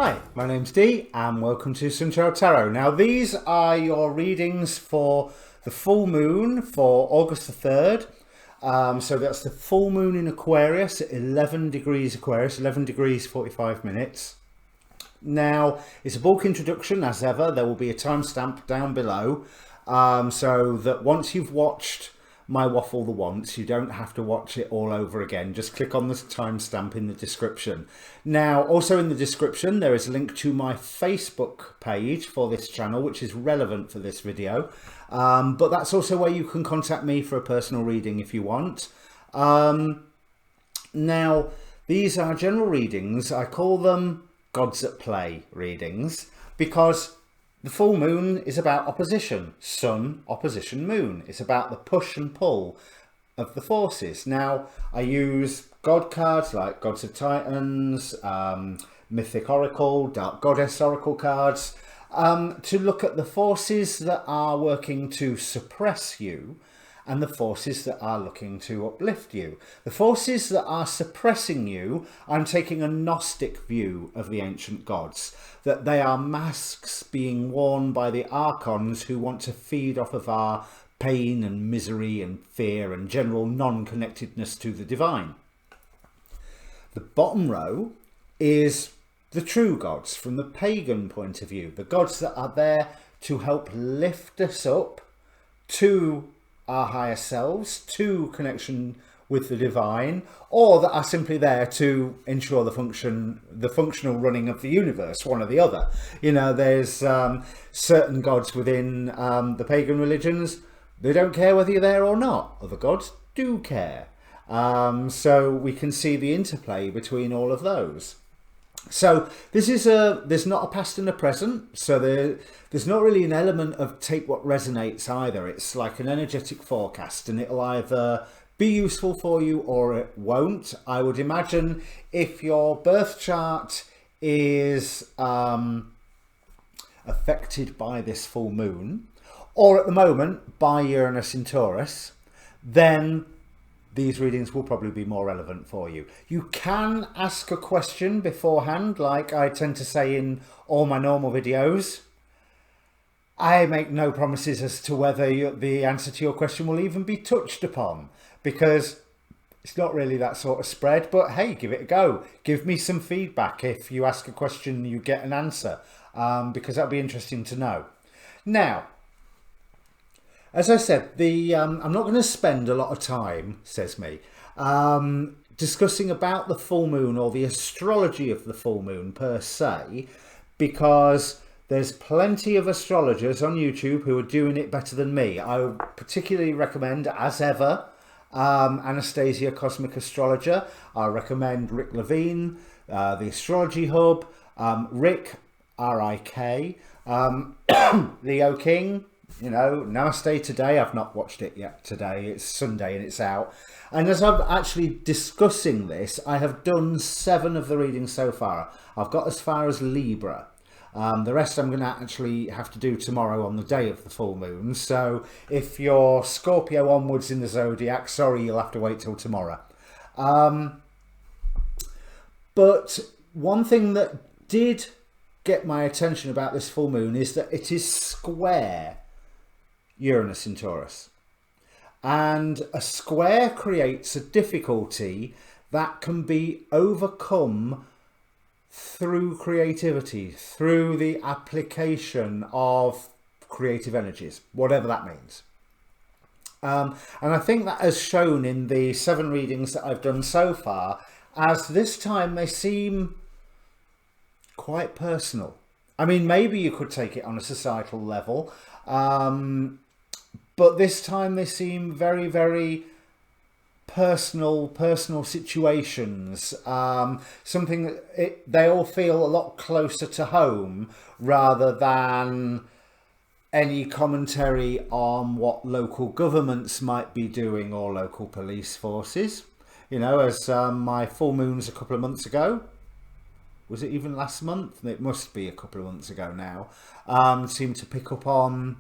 Hi, my name's Dee and welcome to Sunchild Tarot. Now these are your readings for the full moon for August the 3rd. So that's the full moon in Aquarius at 11 degrees Aquarius, 11 degrees 45 minutes. Now it's a bulk introduction as ever. There will be a timestamp down below so that once you've watched my waffle the once, you don't have to watch it all over again. Just click on the timestamp in the description. Now, also in the description, there is a link to my Facebook page for this channel, which is relevant for this video. But that's also where you can contact me for a personal reading if you want. Now, these are general readings. I call them Gods at Play readings because the full moon is about opposition, sun, opposition, moon. It's about the push and pull of the forces. Now, I use God cards like Gods of Titans, Mythic Oracle, Dark Goddess Oracle cards to look at the forces that are working to suppress you and the forces that are looking to uplift you. The forces that are suppressing you, I'm taking a Gnostic view of the ancient gods, that they are masks being worn by the archons who want to feed off of our pain and misery and fear and general non-connectedness to the divine. The bottom row is the true gods from the pagan point of view, the gods that are there to help lift us up to our higher selves, to connection with the divine, or that are simply there to ensure the functional running of the universe, one or the other. You know, there's certain gods within the pagan religions, they don't care whether you're there or not. Other gods do care. So we can see the interplay between all of those. So this is there's not a past and a present, so there's not really an element of take what resonates either. It's like an energetic forecast, and it'll either be useful for you or it won't. I would imagine if your birth chart is affected by this full moon, or at the moment by Uranus in Taurus, then these readings will probably be more relevant for you. You can ask a question beforehand, like I tend to say in all my normal videos. I make no promises as to whether the answer to your question will even be touched upon, because it's not really that sort of spread. But hey, give it a go. Give me some feedback if you ask a question you get an answer, because that'll be interesting to know. Now, as I said, I'm not going to spend a lot of time, says me, discussing about the full moon or the astrology of the full moon per se, because there's plenty of astrologers on YouTube who are doing it better than me. I would particularly recommend, as ever, Anastasia Cosmic Astrologer. I recommend Rick Levine, the Astrology Hub, Rick, R-I-K, Leo King. You know, Namaste Today. I've not watched it yet today. It's Sunday and it's out. And as I'm actually discussing this, I have done 7 of the readings so far. I've got as far as Libra. The rest I'm going to actually have to do tomorrow on the day of the full moon. So if you're Scorpio onwards in the zodiac, sorry, you'll have to wait till tomorrow. But one thing that did get my attention about this full moon is that it is square Uranus in Taurus, and a square creates a difficulty that can be overcome through creativity, through the application of creative energies, whatever that means. And I think that has shown in the 7 readings that I've done so far, as this time they seem quite personal. I mean, maybe you could take it on a societal level, but this time they seem very, very personal situations. Something that they all feel a lot closer to home rather than any commentary on what local governments might be doing or local police forces. You know, as my full moons a couple of months ago, was it even last month? It must be a couple of months ago now, seemed to pick up on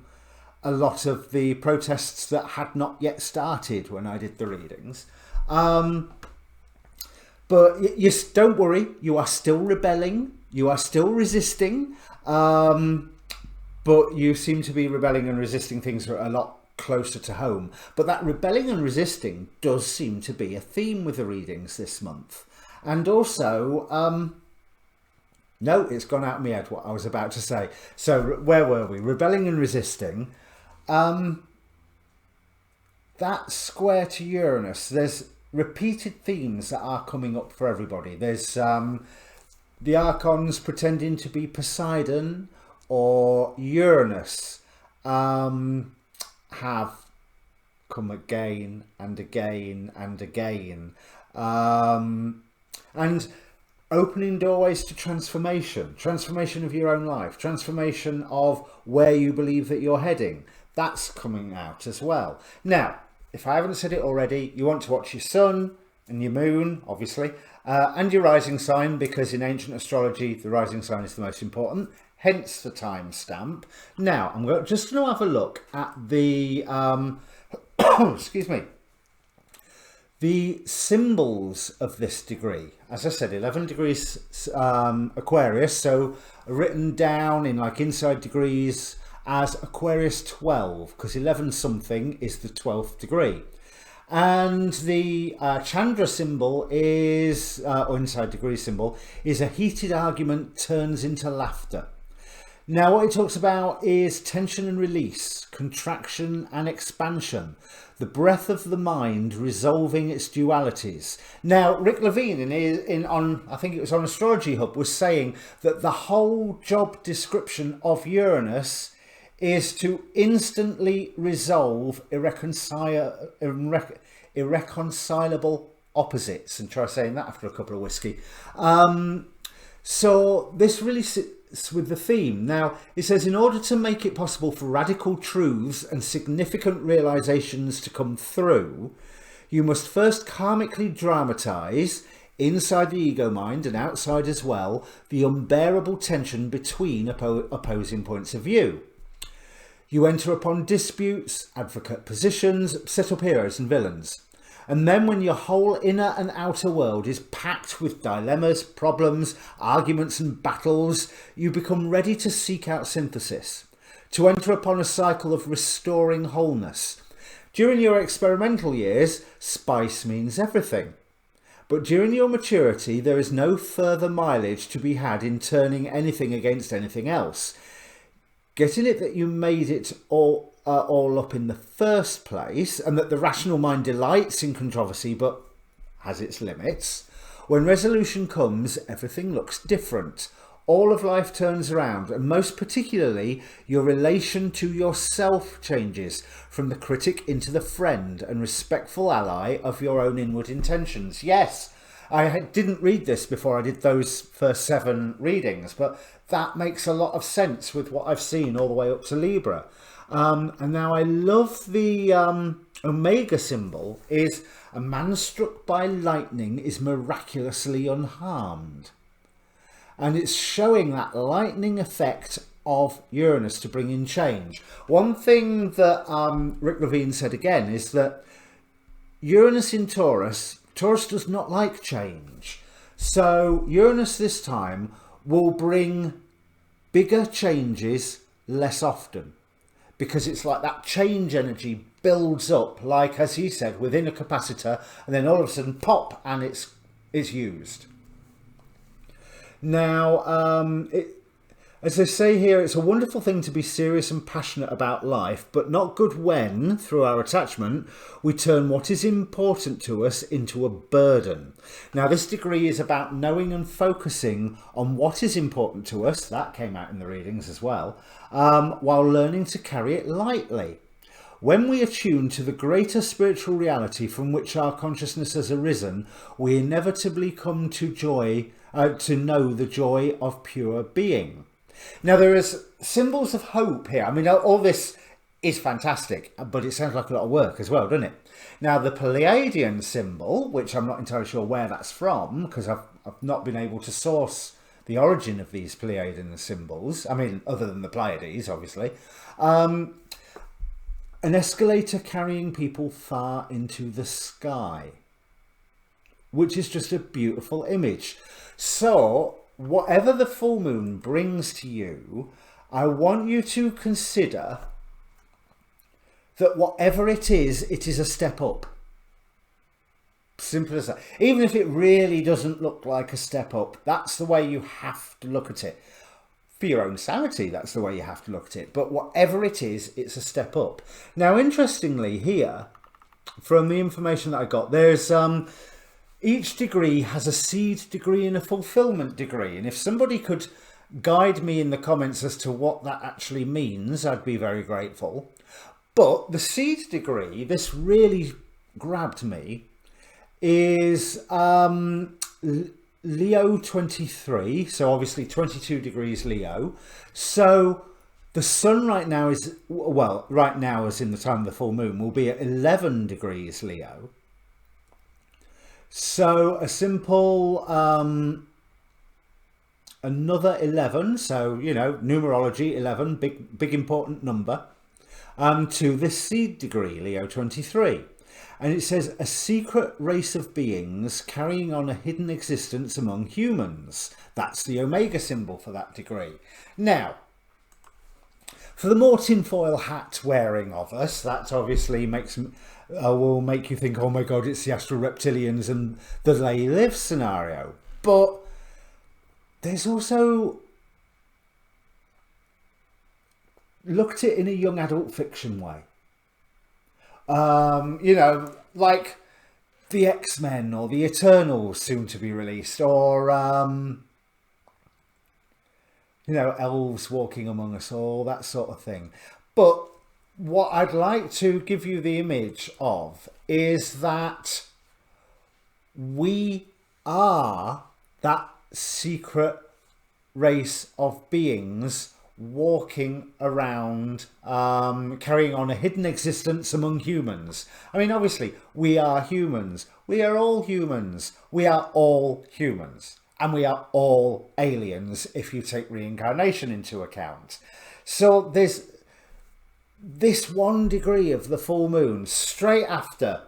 a lot of the protests that had not yet started when I did the readings. But don't worry, you are still rebelling. You are still resisting, but you seem to be rebelling and resisting things that are a lot closer to home. But that rebelling and resisting does seem to be a theme with the readings this month. And also, no, it's gone out of my head what I was about to say. So where were we? Rebelling and resisting. That square to Uranus, there's repeated themes that are coming up for everybody. There's the Archons pretending to be Poseidon or Uranus have come again and again and again. And opening doorways to transformation of your own life, transformation of where you believe that you're heading. That's coming out as well. Now, if I haven't said it already, you want to watch your sun and your moon, obviously, and your rising sign, because in ancient astrology, the rising sign is the most important, hence the timestamp. Now, I'm just going to have a look at the, excuse me, the symbols of this degree. As I said, 11 degrees Aquarius, so written down in like inside degrees as Aquarius 12, because 11 something is the 12th degree. And the Chandra symbol is, or inside degree symbol, is a heated argument turns into laughter. Now what it talks about is tension and release, contraction and expansion, the breath of the mind resolving its dualities. Now Rick Levine on I think it was on Astrology Hub was saying that the whole job description of Uranus is to instantly resolve irreconcilable opposites, and try saying that after a couple of whiskey. So this really sits with the theme. Now it says, in order to make it possible for radical truths and significant realizations to come through, you must first karmically dramatize, inside the ego mind and outside as well, the unbearable tension between opposing points of view. You enter upon disputes, advocate positions, set up heroes and villains. And then when your whole inner and outer world is packed with dilemmas, problems, arguments and battles, you become ready to seek out synthesis, to enter upon a cycle of restoring wholeness. During your experimental years, spice means everything. But during your maturity, there is no further mileage to be had in turning anything against anything else. Getting it that you made it all up in the first place, and that the rational mind delights in controversy but has its limits. When resolution comes, everything looks different. All of life turns around, and most particularly your relation to yourself changes from the critic into the friend and respectful ally of your own inward intentions. Yes, I didn't read this before I did those first 7 readings, but that makes a lot of sense with what I've seen all the way up to Libra. And now I love the Omega symbol is a man struck by lightning is miraculously unharmed. And it's showing that lightning effect of Uranus to bring in change. One thing that Rick Levine said again is that Uranus in Taurus does not like change. So Uranus this time will bring bigger changes less often, because it's like that change energy builds up, like as he said, within a capacitor, and then all of a sudden pop and it's used. Now as they say here, it's a wonderful thing to be serious and passionate about life, but not good when, through our attachment, we turn what is important to us into a burden. Now, this degree is about knowing and focusing on what is important to us, that came out in the readings as well, while learning to carry it lightly. When we attune to the greater spiritual reality from which our consciousness has arisen, we inevitably come to know the joy of pure being. Now, there is symbols of hope here. I mean, all this is fantastic, but it sounds like a lot of work as well, doesn't it? Now, the Pleiadian symbol, which I'm not entirely sure where that's from, because I've not been able to source the origin of these Pleiadian symbols. I mean, other than the Pleiades, obviously. An escalator carrying people far into the sky, which is just a beautiful image. So whatever the full moon brings to you, I want you to consider that whatever it is a step up. Simple as that. Even if it really doesn't look like a step up, that's the way you have to look at it. For your own sanity, that's the way you have to look at it. But whatever it is, it's a step up. Now, interestingly here, from the information that I got, there's each degree has a seed degree and a fulfillment degree. And if somebody could guide me in the comments as to what that actually means, I'd be very grateful. But the seed degree, this really grabbed me, is Leo 23, so obviously 22 degrees Leo. So the sun right now is, well, right now as in the time of the full moon, will be at 11 degrees Leo. So a simple another 11, so you know, numerology 11, big important number, to this seed degree, Leo 23. And it says, a secret race of beings carrying on a hidden existence among humans. That's the Omega symbol for that degree. Now, for the more tinfoil hat wearing of us, that obviously will make you think, oh my God, it's the astral reptilians and the they live scenario. But there's also looked at it in a young adult fiction way. You know, like the X-Men or the Eternals soon to be released, or you know, elves walking among us, all that sort of thing. But what I'd like to give you the image of is that we are that secret race of beings walking around, carrying on a hidden existence among humans. I mean, obviously, we are humans. We are all humans. We are all humans. And we are all aliens if you take reincarnation into account. So there's this 1 degree of the full moon straight after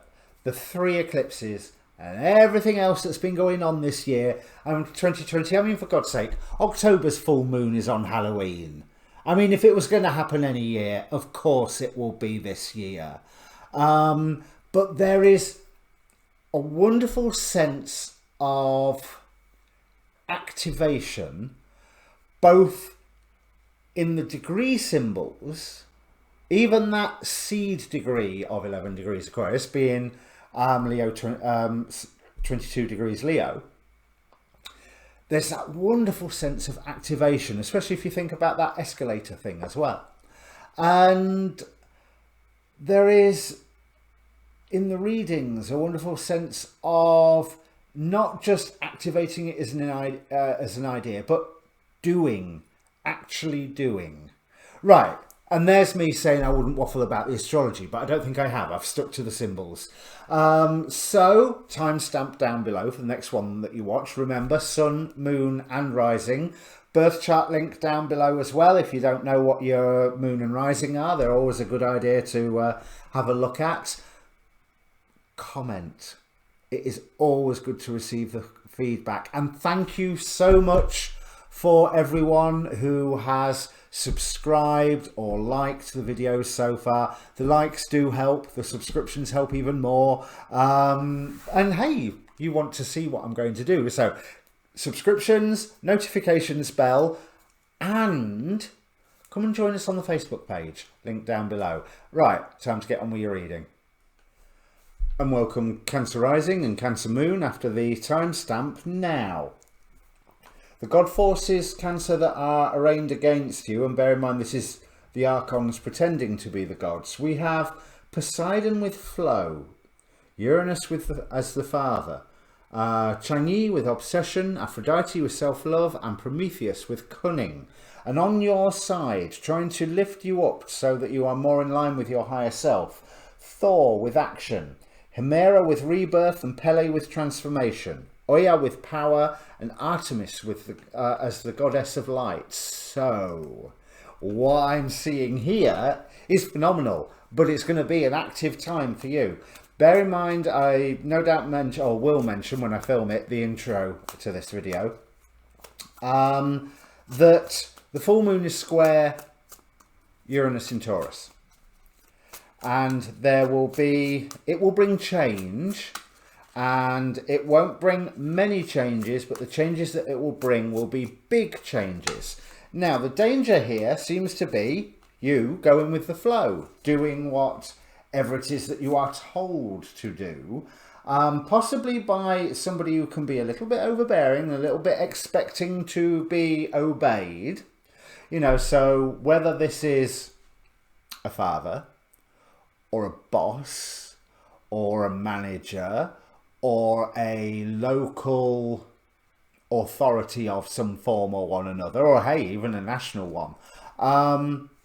the 3 eclipses and everything else that's been going on this year. 2020, I mean, for God's sake, October's full moon is on Halloween. I mean, if it was going to happen any year, of course it will be this year. But there is a wonderful sense of activation, both in the degree symbols, even that seed degree of 11 degrees Aquarius being Leo 22 degrees Leo, there's that wonderful sense of activation, especially if you think about that escalator thing as well. And there is, in the readings, a wonderful sense of not just activating it as an idea, but actually doing. Right. And there's me saying I wouldn't waffle about the astrology, but I don't think I have. I've stuck to the symbols. So, timestamp down below for the next one that you watch. Remember, sun, moon and rising. Birth chart link down below as well. If you don't know what your moon and rising are, they're always a good idea to have a look at. Comment. It is always good to receive the feedback. And thank you so much for everyone who has subscribed or liked the videos so far. The likes do help, the subscriptions help even more, and hey, you want to see what I'm going to do, so subscriptions, notifications bell, and come and join us on the Facebook page, link down below. Right, time to get on with your reading. And welcome Cancer Rising and Cancer Moon after the timestamp now. The God forces, Cancer, that are arraigned against you, and bear in mind this is the archons pretending to be the gods. We have Poseidon with flow, Uranus as the father, Chang'e with obsession, Aphrodite with self-love, and Prometheus with cunning. And on your side, trying to lift you up so that you are more in line with your higher self, Thor with action, Hemera with rebirth, and Pele with transformation. Oya with power, and Artemis with as the goddess of light. So what I'm seeing here is phenomenal, but it's going to be an active time for you. Bear in mind, I no doubt mention, or will mention when I film it, the intro to this video. that the full moon is square Uranus in Taurus. And it will bring change, and it won't bring many changes, but the changes that it will bring will be big changes. Now, the danger here seems to be you going with the flow, doing whatever it is that you are told to do, possibly by somebody who can be a little bit overbearing, a little bit expecting to be obeyed. You know, so whether this is a father, or a boss, or a manager, or a local authority of some form or one another, or hey, even a national one.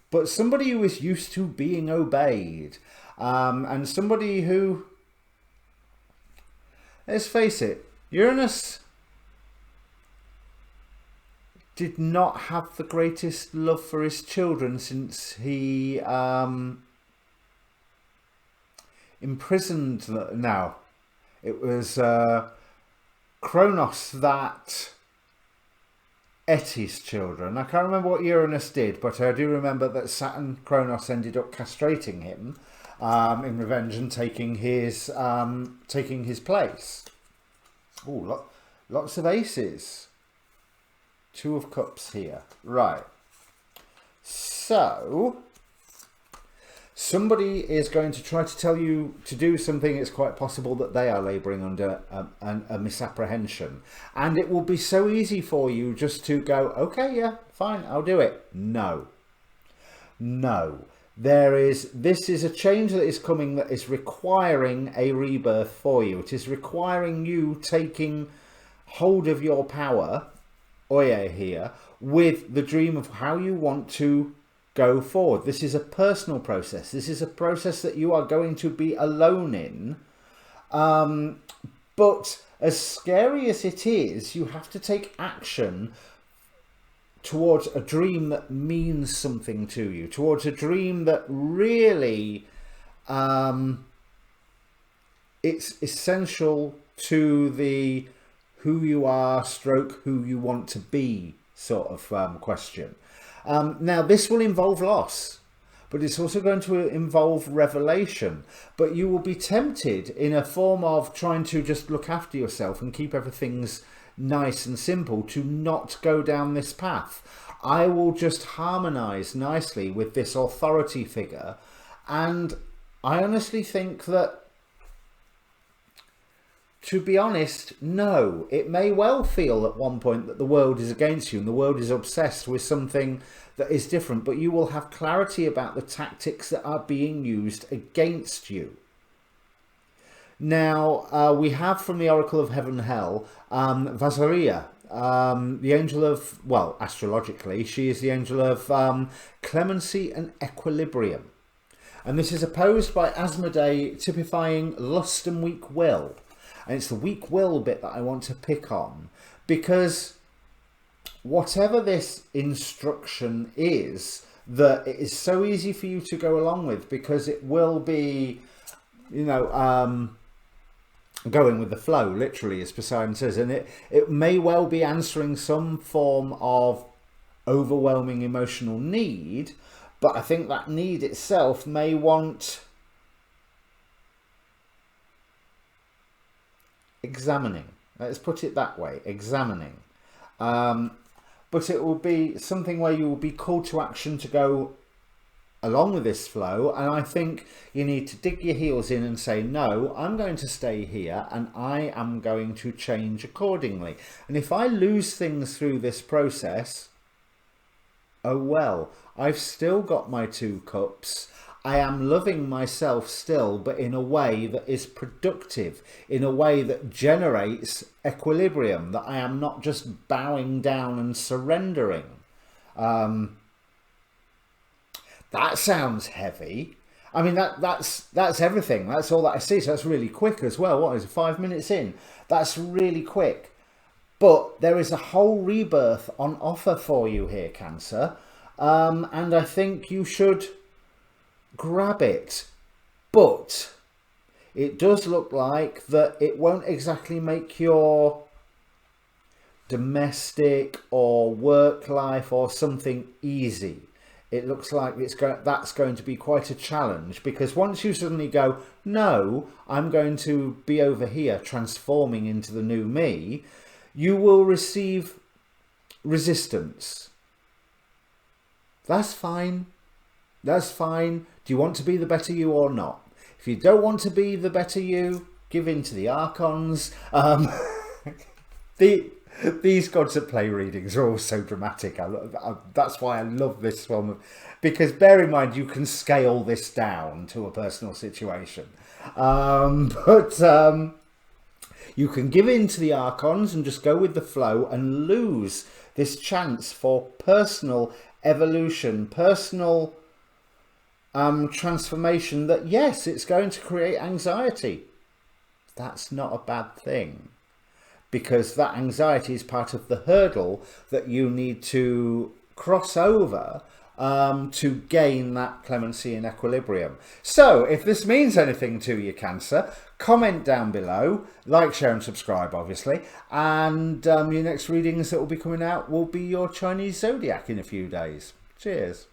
But somebody who is used to being obeyed, and somebody who, let's face it, Uranus did not have the greatest love for his children since he imprisoned. Now, it was Kronos that ate his children. I can't remember what Uranus did, but I do remember that Saturn Kronos ended up castrating him in revenge and taking his place. Oh, lots of aces. 2 of Cups here. Right. So somebody is going to try to tell you to do something. It's quite possible that they are labouring under a misapprehension. And it will be so easy for you just to go, okay, yeah, fine, I'll do it. No. No. This is a change that is coming that is requiring a rebirth for you. It is requiring you taking hold of your power, Oya here, with the dream of how you want to go forward. This is a personal process. This is a process that you are going to be alone in. But as scary as it is, you have to take action towards a dream that means something to you, towards a dream that really it's essential to the who you are stroke who you want to be sort of question. Now, this will involve loss, but it's also going to involve revelation. But you will be tempted in a form of trying to just look after yourself and keep everything's nice and simple to not go down this path. I will just harmonize nicely with this authority figure. And I honestly think that, to be honest, no, it may well feel at one point that the world is against you and the world is obsessed with something that is different, but you will have clarity about the tactics that are being used against you. Now, we have from the Oracle of Heaven and Hell, Vasaria, the angel of, well, astrologically, she is the angel of clemency and equilibrium. And this is opposed by Asmodee, typifying lust and weak will. And it's the weak will bit that I want to pick on, because whatever this instruction is, that it is so easy for you to go along with, because it will be, you know, going with the flow, literally, as Poseidon says. And it may well be answering some form of overwhelming emotional need, but I think that need itself may want examining. Let's put it that way, examining. But it will be something where you will be called to action to go along with this flow. And I think you need to dig your heels in and say, no, I'm going to stay here and I am going to change accordingly. And if I lose things through this process, oh well, I've still got my 2 cups. I am loving myself still, but in a way that is productive, in a way that generates equilibrium, that I am not just bowing down and surrendering. That sounds heavy. I mean, that's everything. That's all that I see. So that's really quick as well. What is it, 5 minutes in? That's really quick. But there is a whole rebirth on offer for you here, Cancer. And I think you should grab it. But it does look like that it won't exactly make your domestic or work life or something easy. It looks like that's going to be quite a challenge, because once you suddenly go, no, I'm going to be over here transforming into the new me, you will receive resistance. That's fine. That's fine. Do you want to be the better you or not? If you don't want to be the better you, give in to the archons. These Gods at Play readings are all so dramatic. That's why I love this one, because bear in mind you can scale this down to a personal situation, but you can give in to the archons and just go with the flow and lose this chance for personal evolution, personal transformation. That, yes, it's going to create anxiety. That's not a bad thing, because that anxiety is part of the hurdle that you need to cross over to gain that clemency and equilibrium. So if this means anything to you, Cancer, comment down below, like, share and subscribe, obviously, and your next readings that will be coming out will be your Chinese zodiac in a few days. Cheers.